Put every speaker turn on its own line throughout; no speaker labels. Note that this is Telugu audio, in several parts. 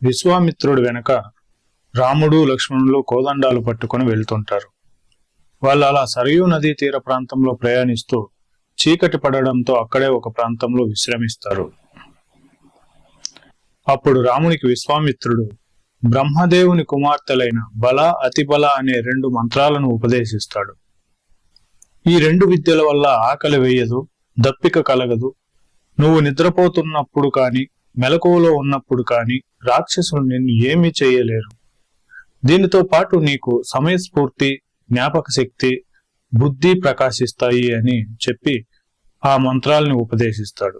విశ్వామిత్రుడు వెనక రాముడు లక్ష్మణులు కోదండాలు పట్టుకొని వెళ్తుంటారు. వాళ్ళు అలా సరయూ నదీ తీర ప్రాంతంలో ప్రయాణిస్తూ చీకటి పడడంతో అక్కడే ఒక ప్రాంతంలో విశ్రమిస్తారు. అప్పుడు రామునికి విశ్వామిత్రుడు బ్రహ్మదేవుని కుమార్తెలైన బల అతిబల అనే 2 మంత్రాలను ఉపదేశిస్తాడు. ఈ 2 విద్యల వల్ల ఆకలి వేయదు, దప్పిక కలగదు. నువ్వు నిద్రపోతున్నప్పుడు కాని మెలకువలో ఉన్నప్పుడు కాని రాక్షసులు నిన్ను ఏమీ చేయలేరు. దీనితో పాటు నీకు సమయస్ఫూర్తి, జ్ఞాపక శక్తి, బుద్ధి ప్రకాశిస్తాయి అని చెప్పి ఆ మంత్రాలని ఉపదేశిస్తాడు.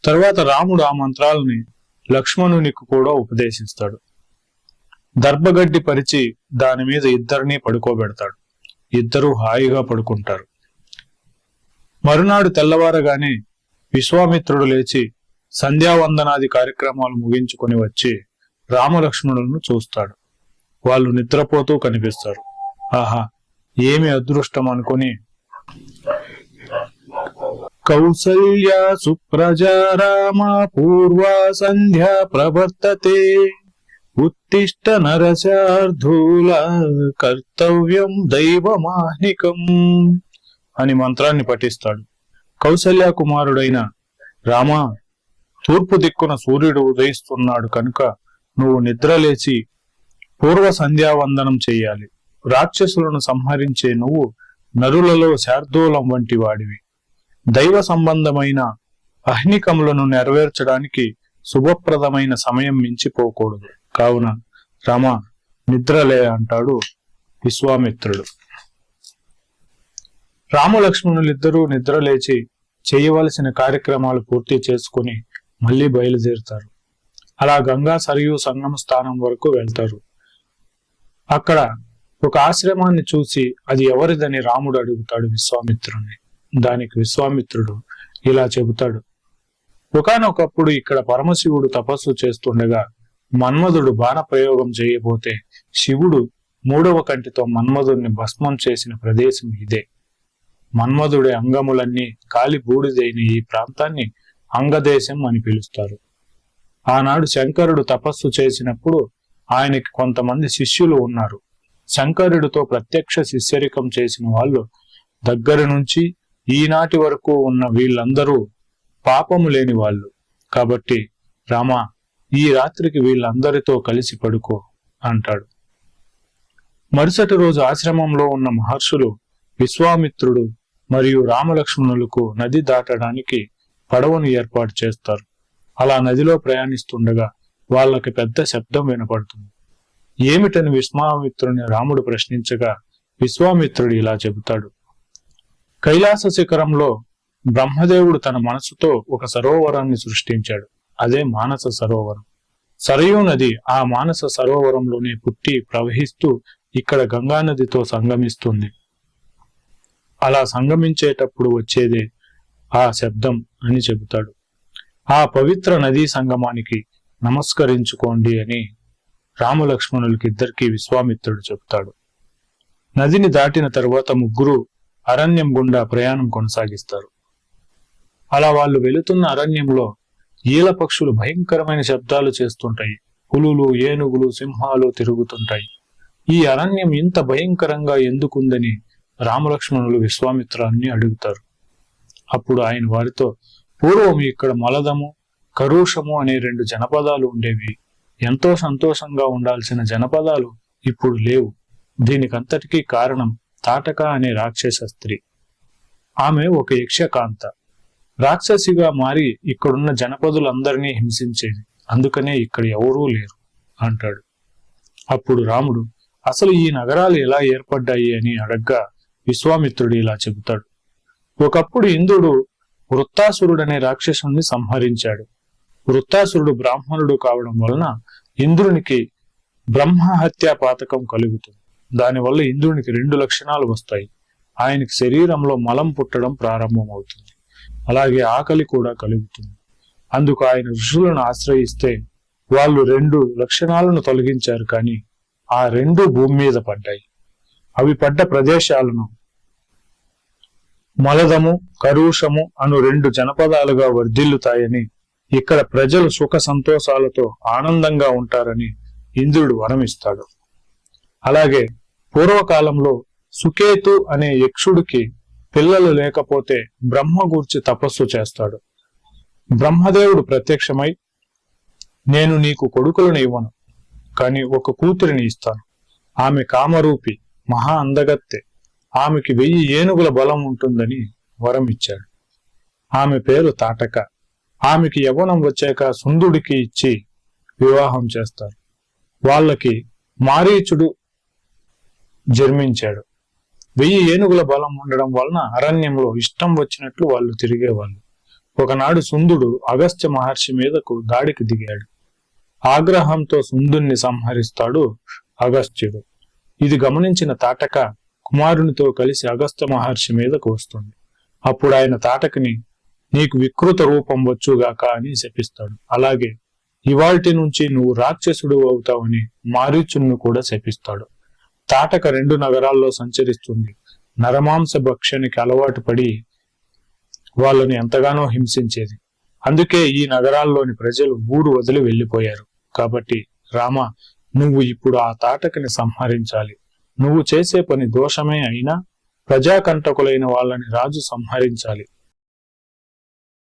తర్వాత రాముడు ఆ మంత్రాలని లక్ష్మణునికి కూడా ఉపదేశిస్తాడు. దర్భగడ్డి పరిచి దాని మీద ఇద్దరిని పడుకోబెడతాడు. ఇద్దరూ హాయిగా పడుకుంటారు. మరునాడు తెల్లవారగానే విశ్వామిత్రుడు లేచి సంధ్యావందనాది కార్యక్రమాలు ముగించుకొని వచ్చి రామలక్ష్మణులను చూస్తాడు. వాళ్ళు నిద్రపోతూ కనిపిస్తారు. ఆహా, ఏమి అదృష్టం అనుకుని కౌసల్య సుప్రజా రామ పూర్వా సంధ్యా ప్రవర్తతే ఉత్తిష్ట నరశార్ధూల కర్తవ్యం దైవమాహ్నికం అని మంత్రాన్ని పఠిస్తాడు. కౌసల్య కుమారుడైన రామ, తూర్పు దిక్కున సూర్యుడు ఉదయిస్తున్నాడు కనుక నువ్వు నిద్రలేచి పూర్వ సంధ్యావందనం చెయ్యాలి. రాక్షసులను సంహరించే నువ్వు నరులలో శార్దూలం వంటి వాడివి. దైవ సంబంధమైన అహ్నికములను నెరవేర్చడానికి శుభప్రదమైన సమయం మించిపోకూడదు. కావున రామ, నిద్రలే అంటాడు విశ్వామిత్రుడు. రామలక్ష్మణులిద్దరూ నిద్రలేచి చేయవలసిన కార్యక్రమాలు పూర్తి చేసుకుని మళ్ళీ బయలుదేరుతారు. అలా గంగా సరయూ సంగమ స్థానం వరకు వెళ్తారు. అక్కడ ఒక ఆశ్రమాన్ని చూసి అది ఎవరిదని రాముడు అడుగుతాడు విశ్వామిత్రుడిని. దానికి విశ్వామిత్రుడు ఇలా చెబుతాడు. ఒకానొకప్పుడు ఇక్కడ పరమశివుడు తపస్సు చేస్తుండగా మన్మధుడు బాణ ప్రయోగం చేయబోతే శివుడు 3వ కంటితో మన్మధుడిని భస్మం చేసిన ప్రదేశం ఇదే. మన్మధుడి అంగములన్నీ కాలి బూడిదైన ఈ ప్రాంతాన్ని అంగదేశం అని పిలుస్తారు. ఆనాడు శంకరుడు తపస్సు చేసినప్పుడు ఆయనకి కొంతమంది శిష్యులు ఉన్నారు. శంకరుడితో ప్రత్యక్ష శిష్యరికం చేసిన వాళ్ళు దగ్గర నుంచి ఈనాటి వరకు ఉన్న వీళ్ళందరూ పాపము లేని వాళ్ళు. కాబట్టి రామ, ఈ రాత్రికి వీళ్ళందరితో కలిసి పడుకో అంటాడు. మరుసటి రోజు ఆశ్రమంలో ఉన్న మహర్షులు విశ్వామిత్రుడు మరియు రామలక్ష్మణులకు నది దాటడానికి పడవను ఏర్పాటు చేస్తారు. అలా నదిలో ప్రయాణిస్తుండగా వాళ్ళకి పెద్ద శబ్దం వినపడుతుంది. ఏమిటని విశ్వామిత్రుని రాముడు ప్రశ్నించగా విశ్వామిత్రుడు ఇలా చెబుతాడు. కైలాస శిఖరంలో బ్రహ్మదేవుడు తన మనసుతో ఒక సరోవరాన్ని సృష్టించాడు. అదే మానస సరోవరం. సరయూ నది ఆ మానస సరోవరంలోనే పుట్టి ప్రవహిస్తూ ఇక్కడ గంగా నదితో సంగమిస్తుంది. అలా సంగమించేటప్పుడు వచ్చేదే ఆ శబ్దం అని చెబుతాడు. ఆ పవిత్ర నదీ సంగమానికి నమస్కరించుకోండి అని రామలక్ష్మణులకిద్దరికీ విశ్వామిత్రుడు చెబుతాడు. నదిని దాటిన తరువాత ముగ్గురు అరణ్యం గుండా ప్రయాణం కొనసాగిస్తారు. అలా వాళ్ళు వెళుతున్న అరణ్యంలో ఈల పక్షులు భయంకరమైన శబ్దాలు చేస్తుంటాయి. పులులు, ఏనుగులు, సింహాలు తిరుగుతుంటాయి. ఈ అరణ్యం ఇంత భయంకరంగా ఎందుకుందని రామలక్ష్మణులు విశ్వామిత్రాన్ని అడుగుతారు. అప్పుడు ఆయన వారితో, పూర్వం ఇక్కడ మలదము, కరుషము అనే 2 జనపదాలు ఉండేవి. ఎంతో సంతోషంగా ఉండాల్సిన జనపదాలు ఇప్పుడు లేవు. దీనికంతటికీ కారణం తాటక అనే రాక్షస స్త్రీ. ఆమె ఒక యక్షకాంత. రాక్షసిగా మారి ఇక్కడున్న జనపదులందరినీ హింసించేది. అందుకనే ఇక్కడ ఎవరూ లేరు అంటాడు. అప్పుడు రాముడు అసలు ఈ నగరాలు ఎలా ఏర్పడ్డాయి అని అడగ్గా విశ్వామిత్రుడు ఇలా చెబుతాడు. ఒకప్పుడు ఇంద్రుడు వృత్తాసురుడనే రాక్షసుని సంహరించాడు. వృత్తాసురుడు బ్రాహ్మణుడు కావడం వలన ఇంద్రునికి బ్రహ్మహత్యా పాతకం కలుగుతుంది. దానివల్ల ఇంద్రునికి 2 లక్షణాలు వస్తాయి. ఆయనకి శరీరంలో మలం పుట్టడం ప్రారంభమవుతుంది. అలాగే ఆకలి కూడా కలుగుతుంది. అందుకు ఆయన ఋషులను ఆశ్రయిస్తే వాళ్ళు 2 లక్షణాలను తొలగించారు, కానీ ఆ 2 భూమి మీద పడ్డాయి. అవి పడ్డ ప్రదేశాలను మలదము, కరుషము అను 2 జనపదాలుగా వర్ధిల్లుతాయని ఇక్కడ ప్రజలు సుఖ సంతోషాలతో ఆనందంగా ఉంటారని ఇంద్రుడు వరమిస్తాడు. అలాగే పూర్వకాలంలో సుకేతు అనే యక్షుడికి పిల్లలు లేకపోతే బ్రహ్మ గూర్చి తపస్సు చేస్తాడు. బ్రహ్మదేవుడు ప్రత్యక్షమై, నేను నీకు కొడుకులను ఇవ్వను, కానీ ఒక కూతురిని ఇస్తాను. ఆమె కామరూపి, మహా అందగత్తె, ఆమెకి 1000 ఏనుగుల బలం ఉంటుందని వరం ఇచ్చాడు. ఆమె పేరు తాటక. ఆమెకి యవ్వనం వచ్చాక సుందుడికి ఇచ్చి వివాహం చేస్తారు. వాళ్ళకి మారీచుడు జన్మించాడు. 1000 ఏనుగుల బలం ఉండడం వలన అరణ్యంలో ఇష్టం వచ్చినట్లు వాళ్ళు తిరిగేవాళ్ళు. ఒకనాడు సుందుడు అగస్త్య మహర్షి మీదకు దాడికి దిగాడు. ఆగ్రహంతో సుందుణ్ణి సంహరిస్తాడు అగస్త్యుడు. ఇది గమనించిన తాటక కుమారునితో కలిసి అగస్త్య మహర్షి మీదకు వస్తుంది. అప్పుడు ఆయన తాటకని, నీకు వికృత రూపం వచ్చుగాక అని శపిస్తాడు. అలాగే ఇవాల్టి నుంచి నువ్వు రాక్షసుడు అవుతావని మారీచును కూడా శపిస్తాడు. తాటక 2 నగరాల్లో సంచరిస్తుంది. నరమాంస భక్షణికి అలవాటు పడి వాళ్ళని ఎంతగానో హింసించేది. అందుకే ఈ నగరాల్లోని ప్రజలు ఊరు వదిలి వెళ్ళిపోయారు. కాబట్టి రామ, నువ్వు ఇప్పుడు ఆ తాటకని సంహరించాలి. నువ్వు చేసే పని దోషమే అయినా ప్రజాకంటకులైన వాళ్ళని రాజు సంహరించాలి.